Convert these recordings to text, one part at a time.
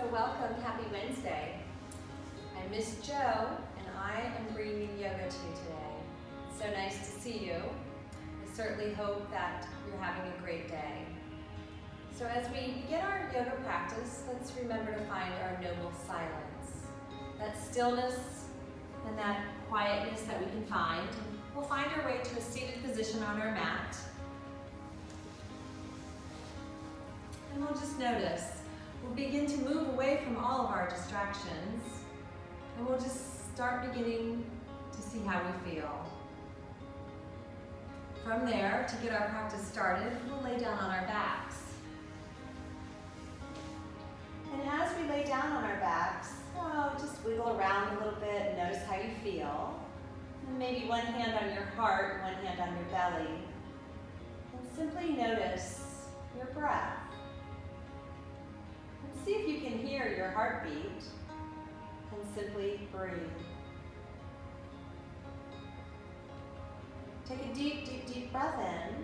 So welcome, happy Wednesday. I'm Miss Jo, and I am bringing yoga to you today. It's so nice to see you. I certainly hope that you're having a great day. So as we begin our yoga practice, let's remember to find our noble silence. That stillness and that quietness that we can find. We'll find our way to a seated position on our mat. And we'll just notice. We'll begin to move away from all of our distractions, and we'll just start beginning to see how we feel. From there, to get our practice started, we'll lay down on our backs. And as we lay down on our backs, just wiggle around a little bit and notice how you feel. And maybe one hand on your heart, one hand on your belly. And simply notice your breath. See if you can hear your heartbeat, and simply breathe. Take a deep, deep, deep breath in,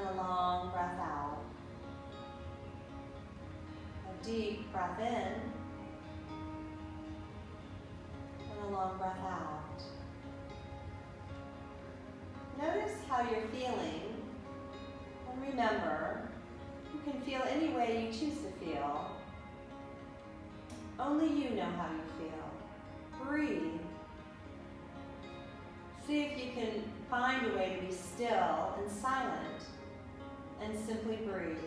and a long breath out. A deep breath in, and a long breath out. Notice how you're feeling, and remember, you can feel any way you choose to feel. Only you know how you feel. Breathe. See if you can find a way to be still and silent, and simply breathe.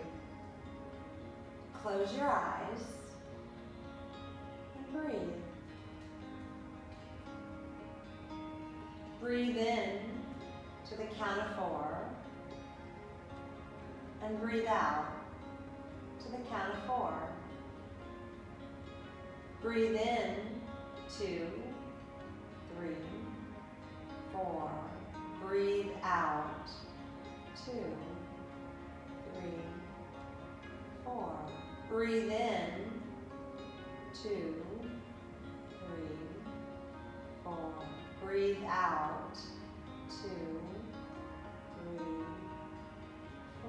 Close your eyes and breathe. Breathe in to the count of 4 and breathe out to the count of 4. Breathe in, 2, 3, 4. Breathe out, 2, 3, 4. Breathe in, 2, 3, 4. Breathe out, 2, 3,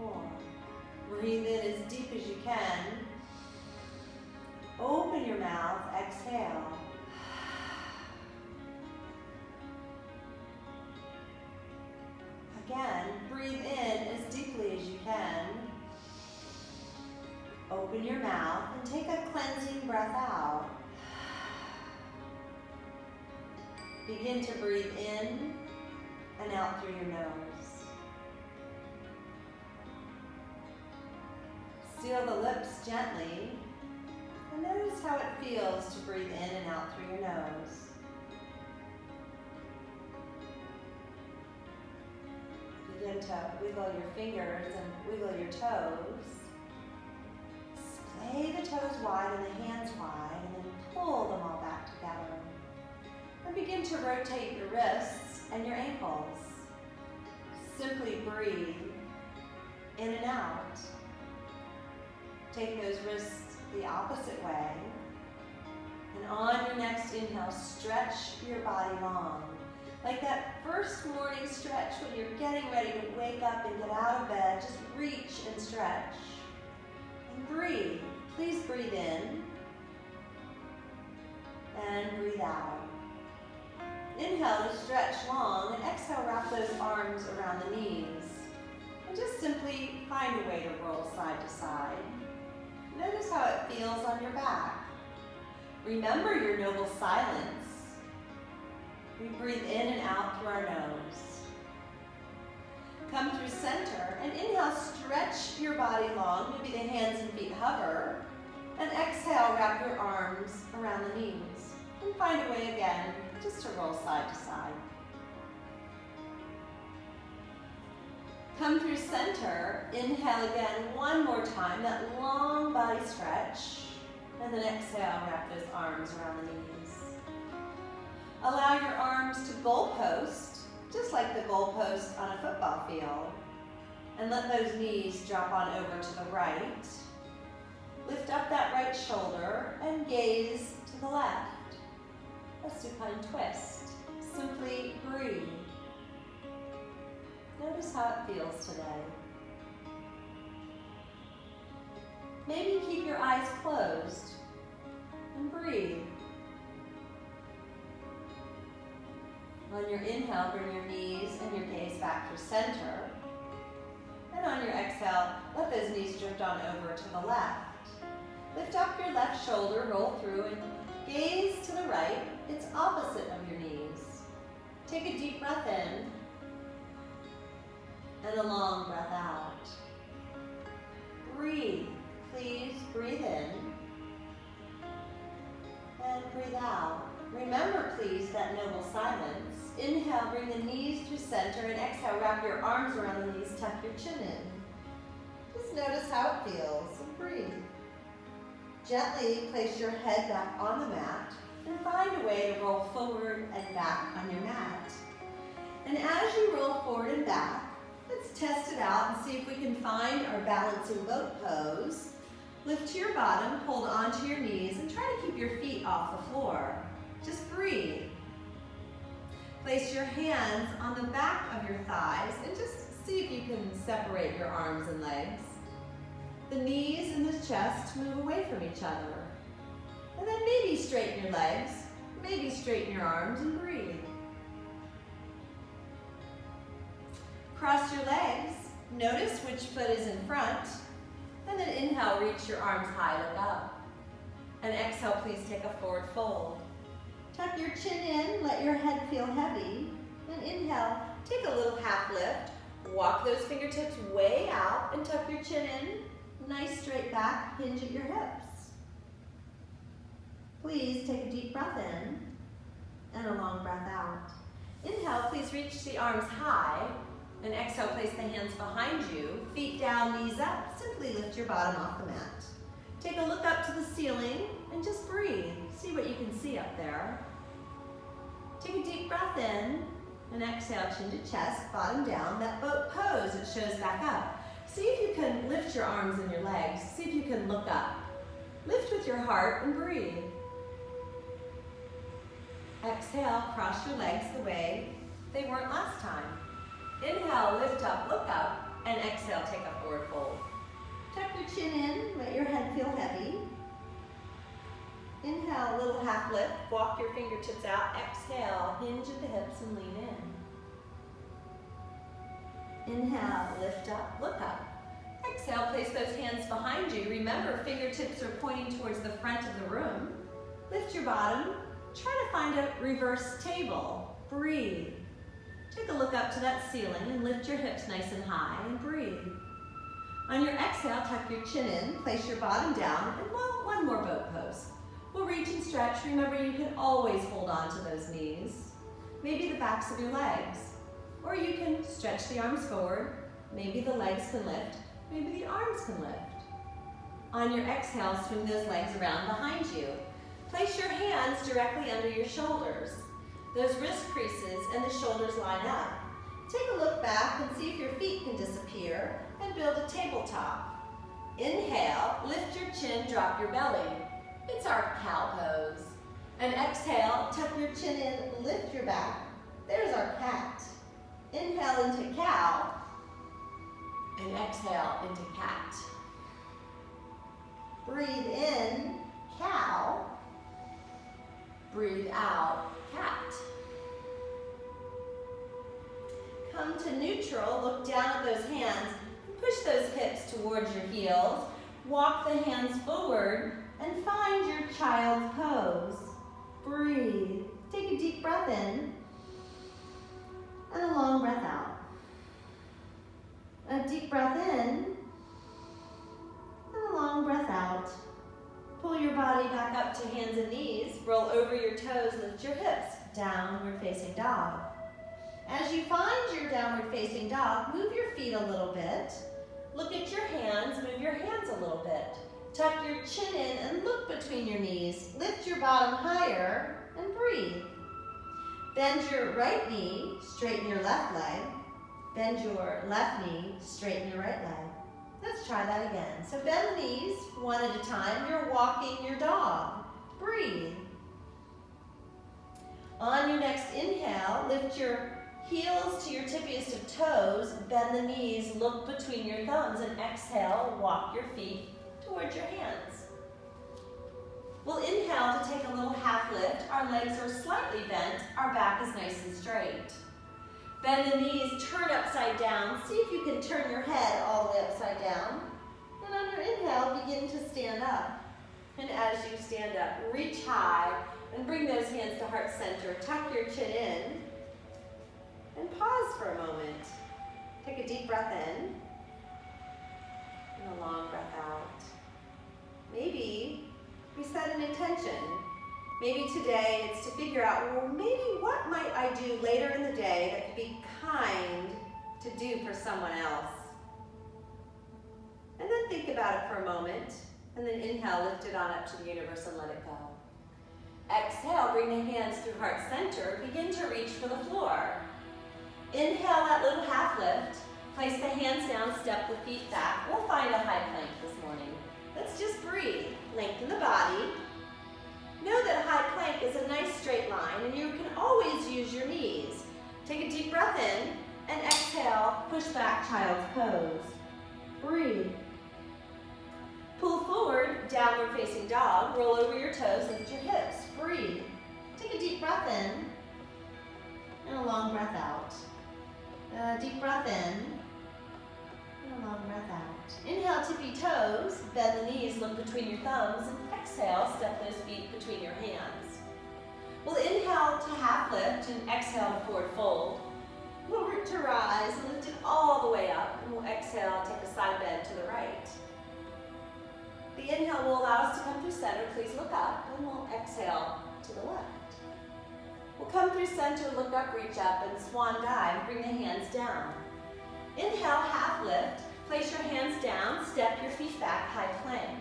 4. Breathe in as deep as you can. Open your mouth, exhale. Again, breathe in as deeply as you can. Open your mouth and take a cleansing breath out. Begin to breathe in and out through your nose. Seal the lips gently, and notice how it feels to breathe in and out through your nose. Begin to wiggle your fingers and wiggle your toes. Splay the toes wide and the hands wide, and then pull them all back together. And begin to rotate your wrists and your ankles. Simply breathe in and out. Take those wrists the opposite way. And on your next inhale, stretch your body long. Like that first morning stretch when you're getting ready to wake up and get out of bed, just reach and stretch. And breathe. Please breathe in. And breathe out. Inhale to stretch long, and exhale, wrap those arms around the knees. And just simply find a way to roll side to side. Notice how it feels on your back. Remember your noble silence. We breathe in and out through our nose. Come through center and inhale, stretch your body long. Maybe the hands and feet hover. And exhale, wrap your arms around the knees. And find a way again, just to roll side to side. Come through center, inhale again one more time, that long body stretch, and then exhale, wrap those arms around the knees. Allow your arms to goalpost, just like the goalpost on a football field, and let those knees drop on over to the right. Lift up that right shoulder and gaze to the left. A supine twist. Simply breathe. Notice how it feels today. Maybe keep your eyes closed and breathe. On your inhale, bring your knees and your gaze back to center. And on your exhale, let those knees drift on over to the left. Lift up your left shoulder, roll through, and gaze to the right. It's opposite of your knees. Take a deep breath in and a long breath out. Breathe. Please breathe in and breathe out. Remember, please, that noble silence. Inhale, bring the knees to center, and exhale, wrap your arms around the knees, tuck your chin in. Just notice how it feels and breathe. Gently place your head back on the mat and find a way to roll forward and back on your mat. And as you roll forward and back, let's test it out and see if we can find our balancing boat pose. Lift to your bottom, hold onto your knees, and try to keep your feet off the floor. Just breathe. Place your hands on the back of your thighs and just see if you can separate your arms and legs. The knees and the chest move away from each other. And then maybe straighten your legs, maybe straighten your arms and breathe. Cross your legs. Notice which foot is in front. And then inhale, reach your arms high, look up. And exhale, please take a forward fold. Tuck your chin in, let your head feel heavy. And inhale, take a little half lift. Walk those fingertips way out and tuck your chin in. Nice straight back, hinge at your hips. Please take a deep breath in and a long breath out. Inhale, please reach the arms high. And exhale, place the hands behind you, feet down, knees up. Simply lift your bottom off the mat. Take a look up to the ceiling and just breathe. See what you can see up there. Take a deep breath in and exhale, chin to chest, bottom down. That boat pose, it shows back up. See if you can lift your arms and your legs. See if you can look up. Lift with your heart and breathe. Exhale, cross your legs the way they weren't last time. Inhale, lift up, look up, and exhale, take a forward fold. Tuck your chin in, let your head feel heavy. Inhale, a little half lift, walk your fingertips out. Exhale, hinge at the hips and lean in. Inhale, lift up, look up. Exhale, place those hands behind you. Remember, fingertips are pointing towards the front of the room. Lift your bottom, try to find a reverse table. Breathe. Take a look up to that ceiling and lift your hips nice and high and breathe. On your exhale, tuck your chin in, place your bottom down, and one more boat pose. We'll reach and stretch. Remember, you can always hold on to those knees. Maybe the backs of your legs. Or you can stretch the arms forward. Maybe the legs can lift. Maybe the arms can lift. On your exhale, swing those legs around behind you. Place your hands directly under your shoulders. Those wrist creases and the shoulders line up. Take a look back and see if your feet can disappear and build a tabletop. Inhale, lift your chin, drop your belly. It's our cow pose. And exhale, tuck your chin in, lift your back. There's our cat. Inhale into cow, and exhale into cat. Breathe in, cow. Breathe out, cat. Come to neutral, look down at those hands, and push those hips towards your heels. Walk the hands forward and find your child's pose. Breathe. Take a deep breath in and a long breath out. A deep breath in and a long breath out. Pull your body back up to hands and knees. Roll over your toes, lift your hips. Downward facing dog. As you find your downward facing dog, move your feet a little bit. Look at your hands, move your hands a little bit. Tuck your chin in and look between your knees. Lift your bottom higher and breathe. Bend your right knee, straighten your left leg. Bend your left knee, straighten your right leg. Let's try that again. So bend the knees one at a time. You're walking your dog. Breathe. On your next inhale, lift your heels to your tippiest of toes. Bend the knees, look between your thumbs, and exhale, walk your feet towards your hands. We'll inhale to take a little half lift. Our legs are slightly bent. Our back is nice and straight. Bend the knees, turn upside down. See if you can turn your head all the way upside down. And on your inhale, begin to stand up. And as you stand up, reach high and bring those hands to heart center. Tuck your chin in and pause for a moment. Take a deep breath in and a long breath out. Maybe we set an intention. Maybe today it's to figure out, well, maybe what might I do later in the day that could be kind to do for someone else? And then think about it for a moment. And then inhale, lift it on up to the universe and let it go. Exhale, bring the hands through heart center. Begin to reach for the floor. Inhale that little half lift. Place the hands down, step the feet back. We'll find a high plank this morning. Let's just breathe. Lengthen the body. Know that a high plank is a nice straight line, and you can always use your knees. Take a deep breath in, and exhale, push back, child's pose. Breathe. Pull forward, downward facing dog. Roll over your toes, lift your hips. Breathe. Take a deep breath in, and a long breath out. Deep breath in, and a long breath out. Inhale, tippy toes. Bend the knees, look between your thumbs, and exhale, step those feet between your hands. We'll inhale to half lift and exhale to forward fold. We'll root to rise and lift it all the way up, and we'll exhale, take a side bend to the right. The inhale will allow us to come through center. Please look up, and we'll exhale to the left. We'll come through center, look up, reach up, and swan dive. Bring the hands down. Inhale, half lift. Place your hands down, step your feet back, high plank.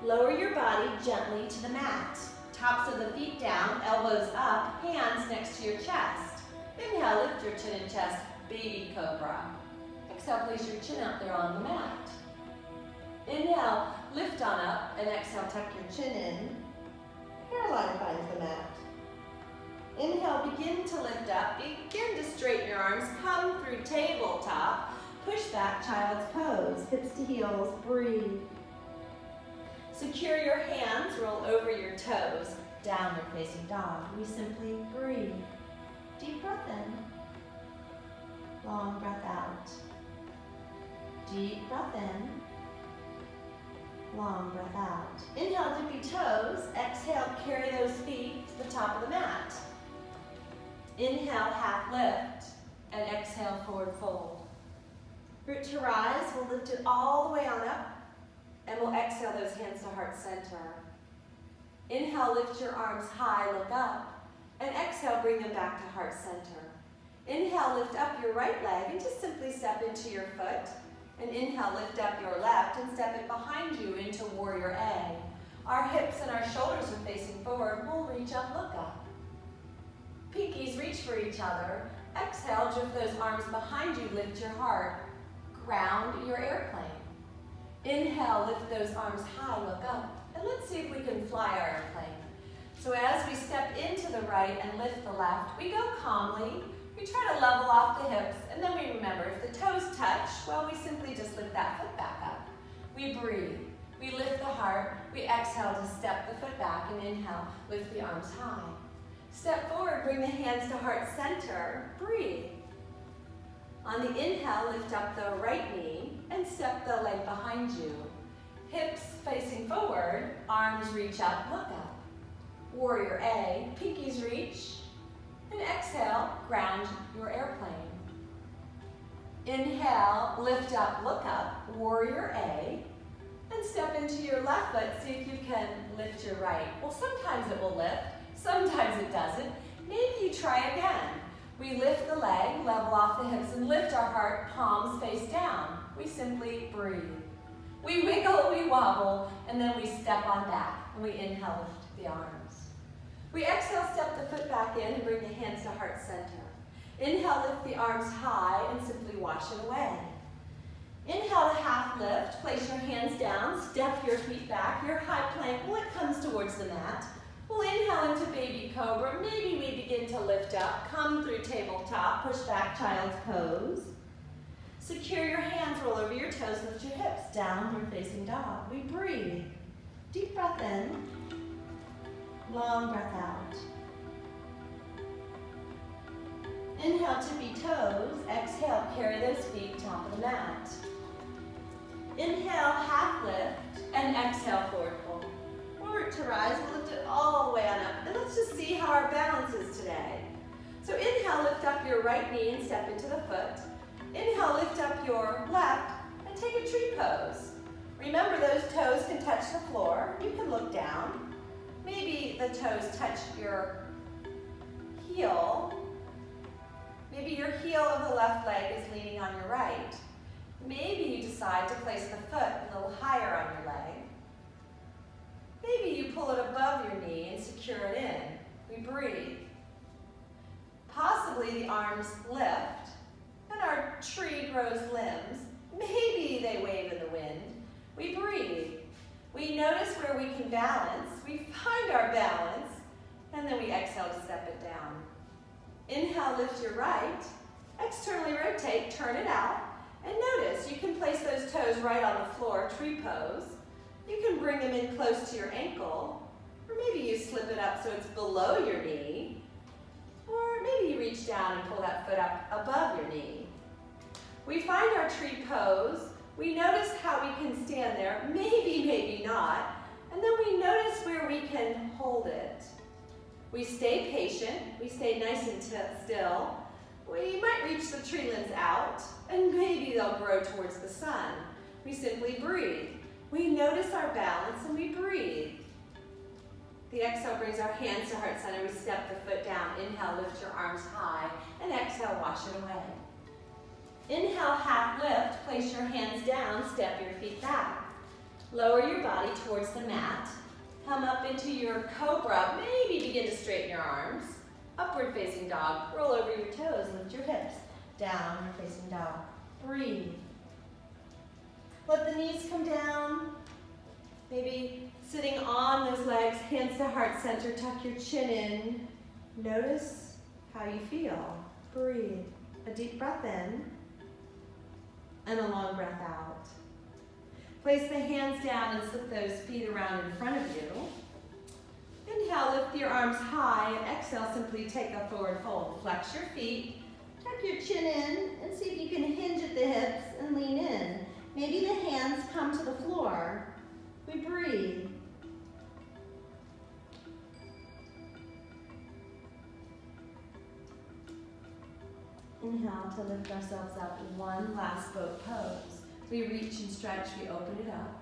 Lower your body gently to the mat. Tops of the feet down, elbows up, hands next to your chest. Inhale, lift your chin and chest, baby cobra. Exhale, place your chin out there on the mat. Inhale, lift on up, and exhale, tuck your chin in. Hairline finds the mat. Inhale, begin to lift up. Begin to straighten your arms. Come through tabletop. Push back, child's pose. Hips to heels, breathe. Secure your hands, roll over your toes. Downward facing dog. We simply breathe. Deep breath in. Long breath out. Deep breath in. Long breath out. Inhale, dippy toes. Exhale, carry those feet to the top of the mat. Inhale, half lift, and exhale, forward fold. Root to rise, we'll lift it all the way on up, and we'll exhale those hands to heart center. Inhale, lift your arms high, look up, and exhale, bring them back to heart center. Inhale, lift up your right leg, and just simply step into your foot. And inhale, lift up your left, and step it behind you into warrior A. Our hips and our shoulders are facing forward. We'll reach up, look up. Pinkies reach for each other. Exhale, drift those arms behind you, lift your heart. Ground your airplane. Inhale, lift those arms high, look up. And let's see if we can fly our airplane. So as we step into the right and lift the left, we go calmly. We try to level off the hips, and then we remember, if the toes touch, well, we simply just lift that foot back up. We breathe. We lift the heart. We exhale to step the foot back, and inhale, lift the arms high. Step forward, bring the hands to heart center. Breathe. On the inhale, lift up the right knee and step the leg behind you. Hips facing forward, arms reach up, look up. Warrior A, pinkies reach, and exhale, ground your airplane. Inhale, lift up, look up, warrior A, and step into your left foot, see if you can lift your right. Well, sometimes it will lift, sometimes it doesn't. Maybe you try again. We lift the leg, level off the hips, and lift our heart, palms face down. We simply breathe. We wiggle, we wobble, and then we step on back, and we inhale, lift the arms. We exhale, step the foot back in, and bring the hands to heart center. Inhale, lift the arms high, and simply wash it away. Inhale to half lift, place your hands down, step your feet back, your high plank, well, it comes towards the mat. We'll inhale into baby cobra. Maybe we begin to lift up, come through tabletop, push back child's pose. Secure your hands, roll over your toes, lift your hips, downward facing dog. We breathe. Deep breath in, long breath out. Inhale, tippy toes. Exhale, carry those feet top of the mat. Inhale, half lift, and exhale, forward fold. Forward to rise, we'll lift it all the way on up. And let's just see how our balance is today. So inhale, lift up your right knee and step into the foot. Inhale, lift up your left and take a tree pose. Remember, those toes can touch the floor. You can look down. Maybe the toes touch your heel. Maybe your heel of the left leg is leaning on your right. Maybe you decide to place the foot a little higher on your leg. Maybe you pull it above your knee and secure it in. We breathe. Possibly the arms lift and our tree grows limbs. Maybe they wave in the wind. We breathe. We notice where we can balance. We find our balance, and then we exhale to step it down. Inhale, lift your right. Externally rotate, turn it out. And notice, you can place those toes right on the floor, tree pose. You can bring them in close to your ankle, or maybe you slip it up so it's below your knee, or maybe you reach down and pull that foot up above your knee. We find our tree pose. We notice how we can stand there, maybe, maybe not, and then we notice where we can hold it. We stay patient, we stay nice and still. We might reach the tree limbs out, and maybe they'll grow towards the sun. We simply breathe. We notice our balance and we breathe. The exhale brings our hands to heart center. We step the foot down. Inhale, lift your arms high, and exhale, wash it away. Inhale, half lift. Place your hands down, step your feet back. Lower your body towards the mat. Come up into your cobra. Maybe begin to straighten your arms. Upward facing dog. Roll over your toes, lift your hips. Downward facing dog. Breathe. Let the knees come down. Maybe sitting on those legs, hands to heart center, tuck your chin in. Notice how you feel. Breathe. A deep breath in and a long breath out. Place the hands down and slip those feet around in front of you. Inhale, lift your arms high, and exhale, simply take a forward fold. Flex your feet, tuck your chin in, and see if you can hinge at the hips and lean in. Maybe the hands come to the floor. We breathe. Inhale to lift ourselves up in one last boat pose. We reach and stretch, we open it up.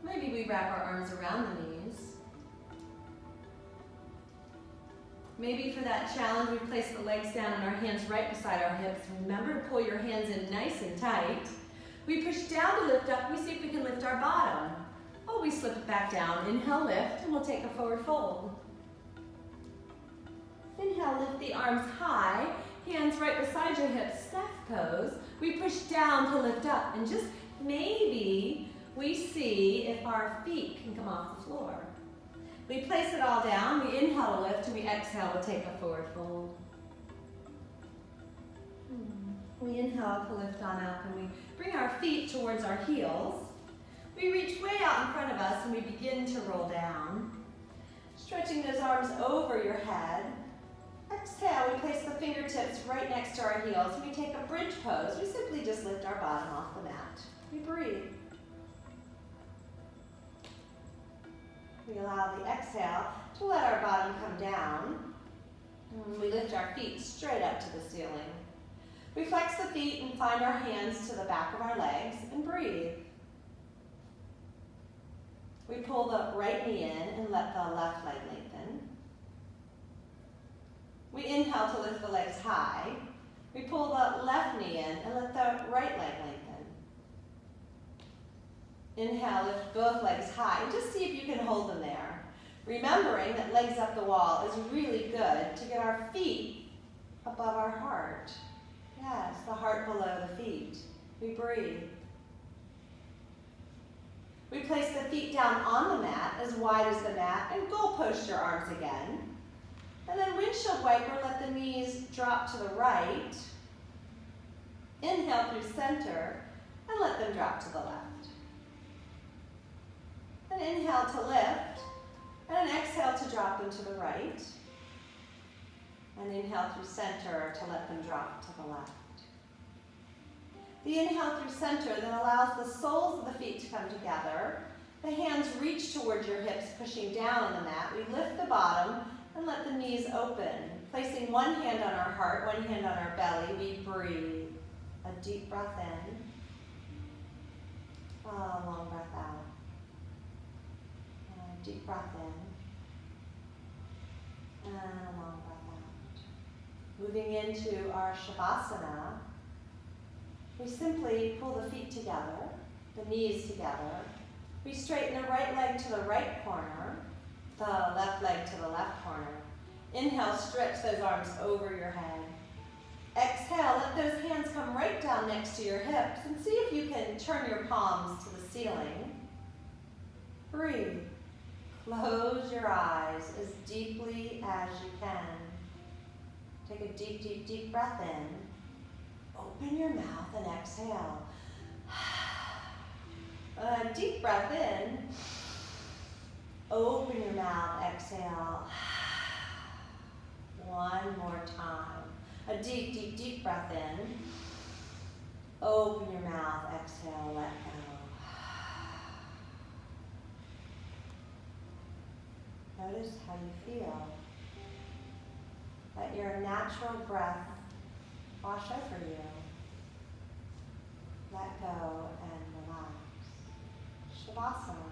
Maybe we wrap our arms around the knees. Maybe for that challenge, we place the legs down and our hands right beside our hips. Remember to pull your hands in nice and tight. We push down to lift up. We see if we can lift our bottom. Oh, we slip it back down. Inhale, lift, and we'll take a forward fold. Inhale, lift the arms high. Hands right beside your hips, staff pose. We push down to lift up, and just maybe we see if our feet can come off the floor. We place it all down, we inhale to lift, and we exhale to take a forward fold. We inhale to lift on up, and we bring our feet towards our heels. We reach way out in front of us, and we begin to roll down. Stretching those arms over your head. Exhale, we place the fingertips right next to our heels, and we take a bridge pose. We simply just lift our bottom off the mat. We breathe. We allow the exhale to let our bottom come down. And we lift our feet straight up to the ceiling. We flex the feet and find our hands to the back of our legs and breathe. We pull the right knee in and let the left leg lengthen. We inhale to lift the legs high. We pull the left knee in and let the right leg lengthen. Inhale, lift both legs high, and just see if you can hold them there. Remembering that legs up the wall is really good to get our feet above our heart. Yes, the heart below the feet. We breathe. We place the feet down on the mat, as wide as the mat, and goal post your arms again. And then windshield wiper, let the knees drop to the right. Inhale through center and let them drop to the left. Then inhale to lift and an exhale to drop them to the right. And inhale through center to let them drop to the left. The inhale through center then allows the soles of the feet to come together. The hands reach towards your hips, pushing down on the mat. We lift the bottom and let the knees open. Placing one hand on our heart, one hand on our belly, we breathe. A deep breath in. A long breath out. A deep breath in. And a long breath out. Moving into our Shavasana, we simply pull the feet together, the knees together. We straighten the right leg to the right corner, the left leg to the left corner. Inhale, stretch those arms over your head. Exhale, let those hands come right down next to your hips and see if you can turn your palms to the ceiling. Breathe. Close your eyes as deeply as you can. Take a deep, deep, deep breath in. Open your mouth and exhale. A deep breath in. Open your mouth, exhale. One more time. A deep, deep, deep breath in. Open your mouth, exhale, let go. Notice how you feel. Let your natural breath wash over you. Let go and relax. Shavasana.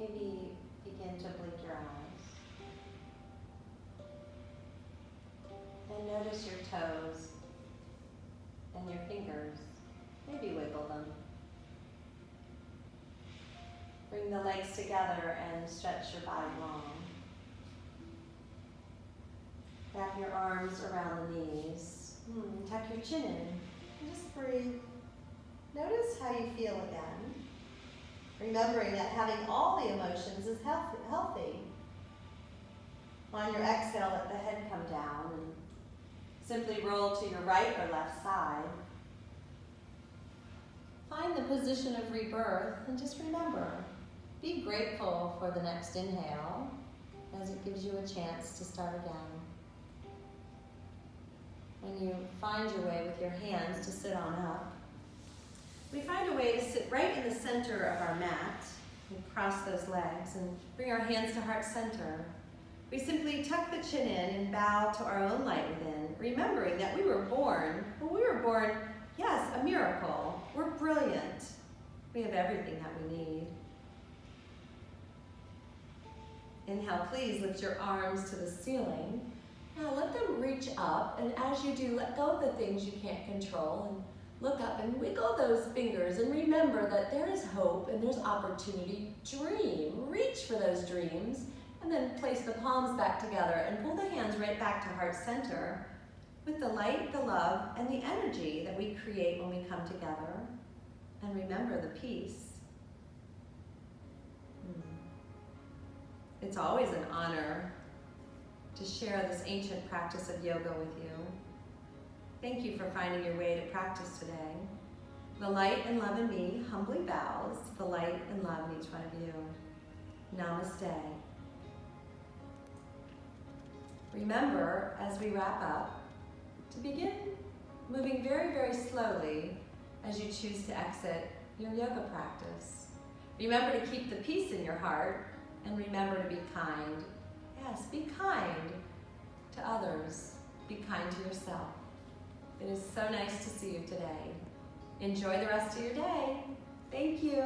Maybe begin to blink your eyes. And notice your toes and your fingers. Maybe wiggle them. Bring the legs together and stretch your body long. Wrap your arms around the knees. Tuck your chin in. And just breathe. Notice how you feel again. Remembering that having all the emotions is healthy. On your exhale, let the head come down and simply roll to your right or left side. Find the position of rebirth and just remember, be grateful for the next inhale as it gives you a chance to start again. When you find your way with your hands to sit on up, we find a way to sit right in the center of our mat. We cross those legs and bring our hands to heart center. We simply tuck the chin in and bow to our own light within, remembering that we were born, yes, a miracle. We're brilliant. We have everything that we need. Inhale, please lift your arms to the ceiling. Now let them reach up, and as you do, let go of the things you can't control and look up and wiggle those fingers and remember that there is hope and there's opportunity. Dream, reach for those dreams, and then place the palms back together and pull the hands right back to heart center with the light, the love, and the energy that we create when we come together. And remember the peace. It's always an honor to share this ancient practice of yoga with you. Thank you for finding your way to practice today. The light and love in me humbly bows to the light and love in each one of you. Namaste. Remember, as we wrap up, to begin moving very, very slowly as you choose to exit your yoga practice. Remember to keep the peace in your heart, and remember to be kind. Yes, be kind to others. Be kind to yourself. It is so nice to see you today. Enjoy the rest of your day. Thank you.